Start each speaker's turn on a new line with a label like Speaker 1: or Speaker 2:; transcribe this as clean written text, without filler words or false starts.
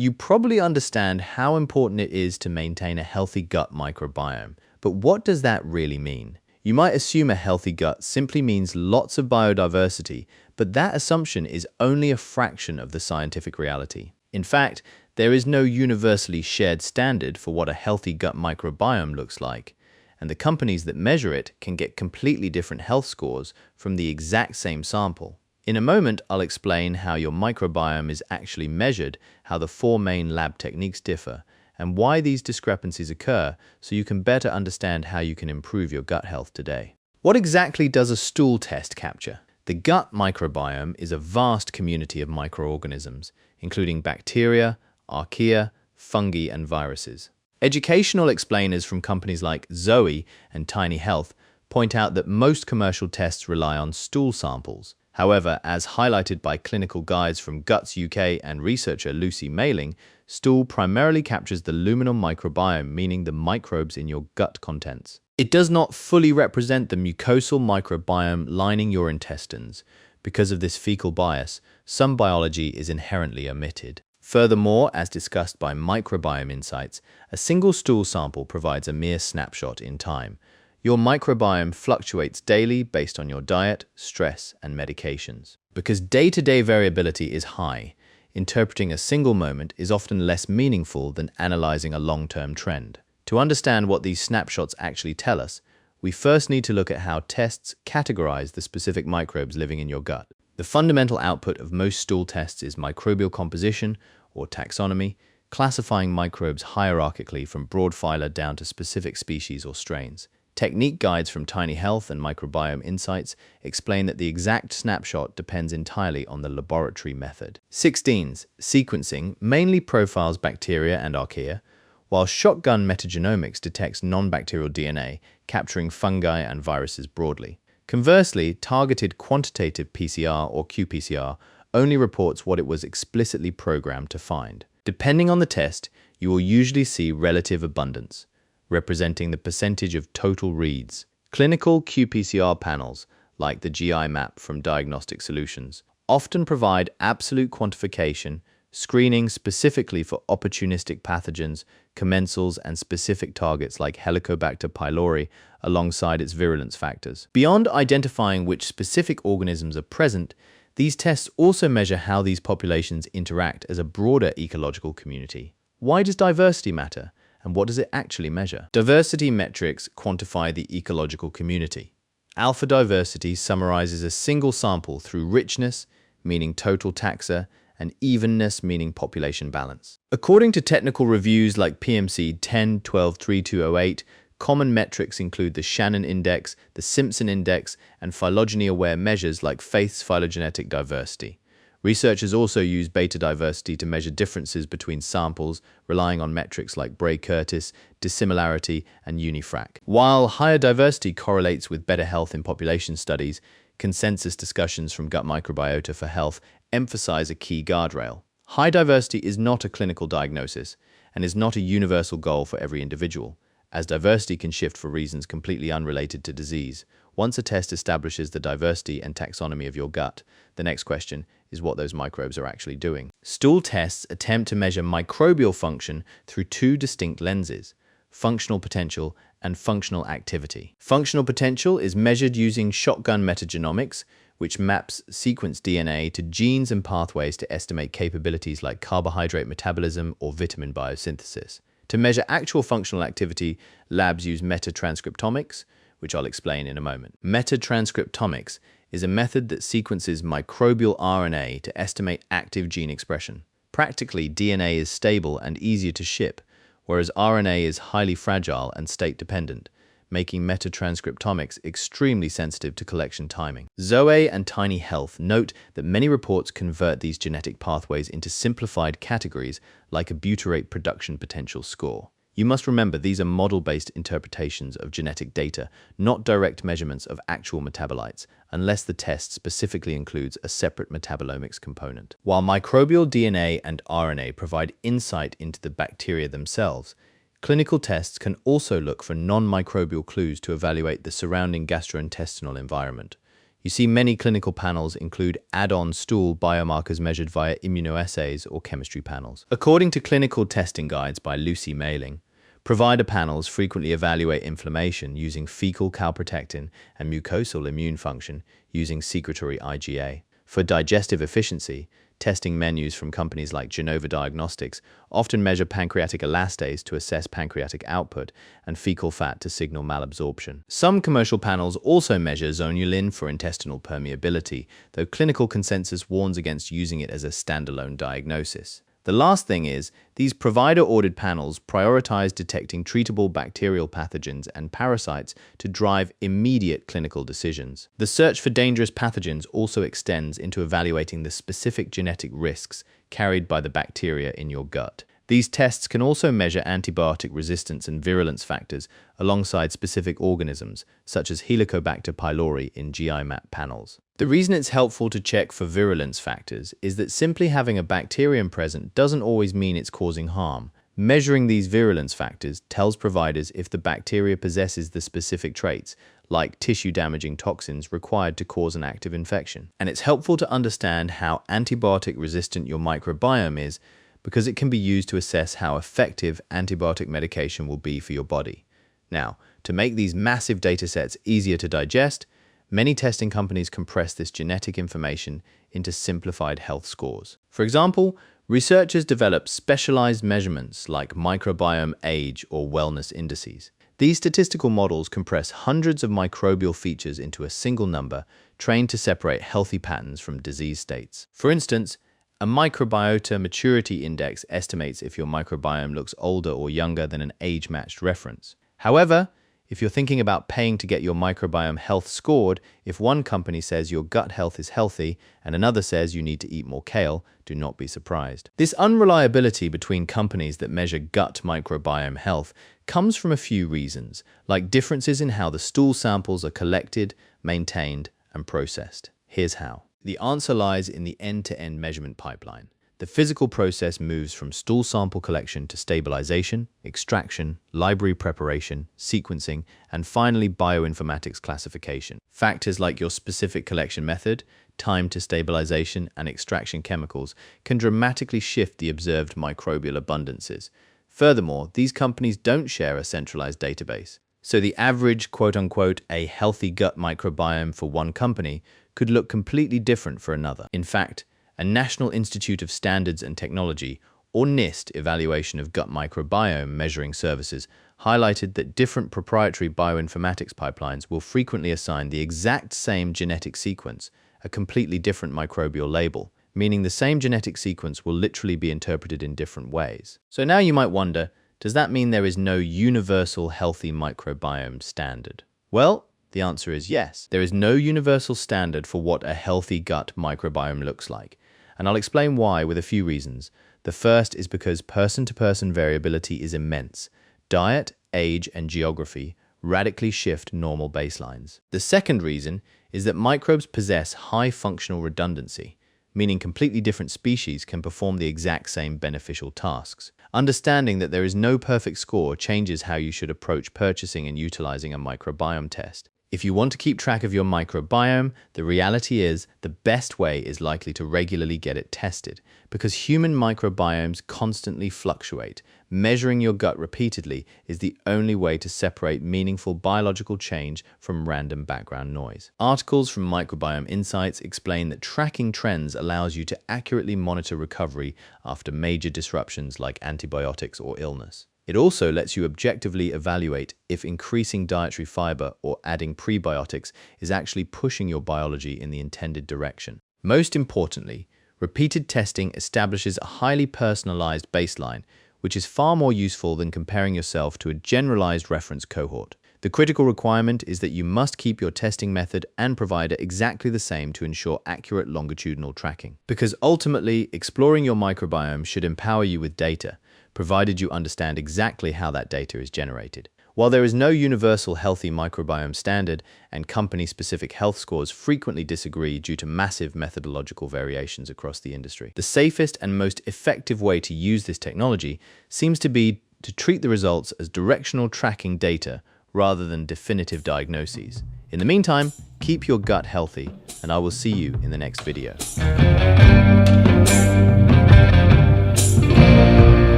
Speaker 1: You probably understand how important it is to maintain a healthy gut microbiome, but what does that really mean? You might assume a healthy gut simply means lots of biodiversity, but that assumption is only a fraction of the scientific reality. In fact, there is no universally shared standard for what a healthy gut microbiome looks like, and the companies that measure it can get completely different health scores from the exact same sample. In a moment, I'll explain how your microbiome is actually measured, how the four main lab techniques differ, and why these discrepancies occur, so you can better understand how you can improve your gut health today. What exactly does a stool test capture? The gut microbiome is a vast community of microorganisms, including bacteria, archaea, fungi, and viruses. Educational explainers from companies like Zoe and Tiny Health point out that most commercial tests rely on stool samples. However, as highlighted by clinical guides from Guts UK and researcher Lucy Mailing, stool primarily captures the luminal microbiome, meaning the microbes in your gut contents. It does not fully represent the mucosal microbiome lining your intestines. Because of this fecal bias, some biology is inherently omitted. Furthermore, as discussed by Microbiome Insights, a single stool sample provides a mere snapshot in time. Your microbiome fluctuates daily based on your diet, stress, and medications. Because day-to-day variability is high, interpreting a single moment is often less meaningful than analyzing a long-term trend. To understand what these snapshots actually tell us, we first need to look at how tests categorize the specific microbes living in your gut. The fundamental output of most stool tests is microbial composition, or taxonomy, classifying microbes hierarchically from broad phyla down to specific species or strains. Technique guides from Tiny Health and Microbiome Insights explain that the exact snapshot depends entirely on the laboratory method. 16's sequencing mainly profiles bacteria and archaea, while shotgun metagenomics detects non-bacterial DNA, capturing fungi and viruses broadly. Conversely, targeted quantitative PCR or qPCR only reports what it was explicitly programmed to find. Depending on the test, you will usually see relative abundance, representing the percentage of total reads. Clinical qPCR panels, like the GI map from Diagnostic Solutions, often provide absolute quantification, screening specifically for opportunistic pathogens, commensals, and specific targets like Helicobacter pylori alongside its virulence factors. Beyond identifying which specific organisms are present, these tests also measure how these populations interact as a broader ecological community. Why does diversity matter? And what does it actually measure? Diversity metrics quantify the ecological community. Alpha diversity summarizes a single sample through richness, meaning total taxa, and evenness, meaning population balance. According to technical reviews like PMC 10-12-3208, common metrics include the Shannon Index, the Simpson Index, and phylogeny-aware measures like Faith's phylogenetic diversity. Researchers also use beta diversity to measure differences between samples, relying on metrics like Bray-Curtis, dissimilarity, and unifrac. While higher diversity correlates with better health in population studies, consensus discussions from Gut Microbiota for Health emphasize a key guardrail. High diversity is not a clinical diagnosis and is not a universal goal for every individual, as diversity can shift for reasons completely unrelated to disease. Once a test establishes the diversity and taxonomy of your gut, the next question is what those microbes are actually doing. Stool tests attempt to measure microbial function through two distinct lenses: functional potential and functional activity. Functional potential is measured using shotgun metagenomics, which maps sequenced DNA to genes and pathways to estimate capabilities like carbohydrate metabolism or vitamin biosynthesis. To measure actual functional activity, labs use metatranscriptomics, which I'll explain in a moment. Metatranscriptomics is a method that sequences microbial RNA to estimate active gene expression. Practically, DNA is stable and easier to ship, whereas RNA is highly fragile and state-dependent, making metatranscriptomics extremely sensitive to collection timing. Zoe and Tiny Health note that many reports convert these genetic pathways into simplified categories like a butyrate production potential score. You must remember these are model-based interpretations of genetic data, not direct measurements of actual metabolites, unless the test specifically includes a separate metabolomics component. While microbial DNA and RNA provide insight into the bacteria themselves, clinical tests can also look for non-microbial clues to evaluate the surrounding gastrointestinal environment. You see, many clinical panels include add-on stool biomarkers measured via immunoassays or chemistry panels. According to clinical testing guides by Lucy Mailing, provider panels frequently evaluate inflammation using fecal calprotectin and mucosal immune function using secretory IgA. For digestive efficiency, testing menus from companies like Genova Diagnostics often measure pancreatic elastase to assess pancreatic output and fecal fat to signal malabsorption. Some commercial panels also measure zonulin for intestinal permeability, though clinical consensus warns against using it as a standalone diagnosis. The last thing is, these provider-ordered panels prioritize detecting treatable bacterial pathogens and parasites to drive immediate clinical decisions. The search for dangerous pathogens also extends into evaluating the specific genetic risks carried by the bacteria in your gut. These tests can also measure antibiotic resistance and virulence factors alongside specific organisms, such as Helicobacter pylori in GI map panels. The reason it's helpful to check for virulence factors is that simply having a bacterium present doesn't always mean it's causing harm. Measuring these virulence factors tells providers if the bacteria possesses the specific traits, like tissue-damaging toxins required to cause an active infection. And it's helpful to understand how antibiotic-resistant your microbiome is, because it can be used to assess how effective antibiotic medication will be for your body. Now, to make these massive datasets easier to digest, many testing companies compress this genetic information into simplified health scores. For example, researchers develop specialized measurements like microbiome age or wellness indices. These statistical models compress hundreds of microbial features into a single number, trained to separate healthy patterns from disease states. For instance, a microbiota maturity index estimates if your microbiome looks older or younger than an age-matched reference. However, if you're thinking about paying to get your microbiome health scored, if one company says your gut health is healthy and another says you need to eat more kale, do not be surprised. This unreliability between companies that measure gut microbiome health comes from a few reasons, like differences in how the stool samples are collected, maintained, and processed. Here's how. The answer lies in the end-to-end measurement pipeline. The physical process moves from stool sample collection to stabilization, extraction, library preparation, sequencing, and finally bioinformatics classification. Factors like your specific collection method, time to stabilization, and extraction chemicals can dramatically shift the observed microbial abundances. Furthermore, these companies don't share a centralized database. So the average, quote-unquote, a healthy gut microbiome for one company could look completely different for another. In fact, a National Institute of Standards and Technology, or NIST, evaluation of gut microbiome measuring services highlighted that different proprietary bioinformatics pipelines will frequently assign the exact same genetic sequence, a completely different microbial label, meaning the same genetic sequence will literally be interpreted in different ways. So now you might wonder, does that mean there is no universal healthy microbiome standard? Well, the answer is yes. There is no universal standard for what a healthy gut microbiome looks like, and I'll explain why with a few reasons. The first is because person-to-person variability is immense. Diet, age, and geography radically shift normal baselines. The second reason is that microbes possess high functional redundancy, meaning completely different species can perform the exact same beneficial tasks. Understanding that there is no perfect score changes how you should approach purchasing and utilizing a microbiome test. If you want to keep track of your microbiome, the reality is the best way is likely to regularly get it tested, because human microbiomes constantly fluctuate. Measuring your gut repeatedly is the only way to separate meaningful biological change from random background noise. Articles from Microbiome Insights explain that tracking trends allows you to accurately monitor recovery after major disruptions like antibiotics or illness. It also lets you objectively evaluate if increasing dietary fiber or adding prebiotics is actually pushing your biology in the intended direction. Most importantly, repeated testing establishes a highly personalized baseline, which is far more useful than comparing yourself to a generalized reference cohort. The critical requirement is that you must keep your testing method and provider exactly the same to ensure accurate longitudinal tracking. Because ultimately, exploring your microbiome should empower you with data, provided you understand exactly how that data is generated. While there is no universal healthy microbiome standard, and company-specific health scores frequently disagree due to massive methodological variations across the industry, the safest and most effective way to use this technology seems to be to treat the results as directional tracking data rather than definitive diagnoses. In the meantime, keep your gut healthy, and I will see you in the next video.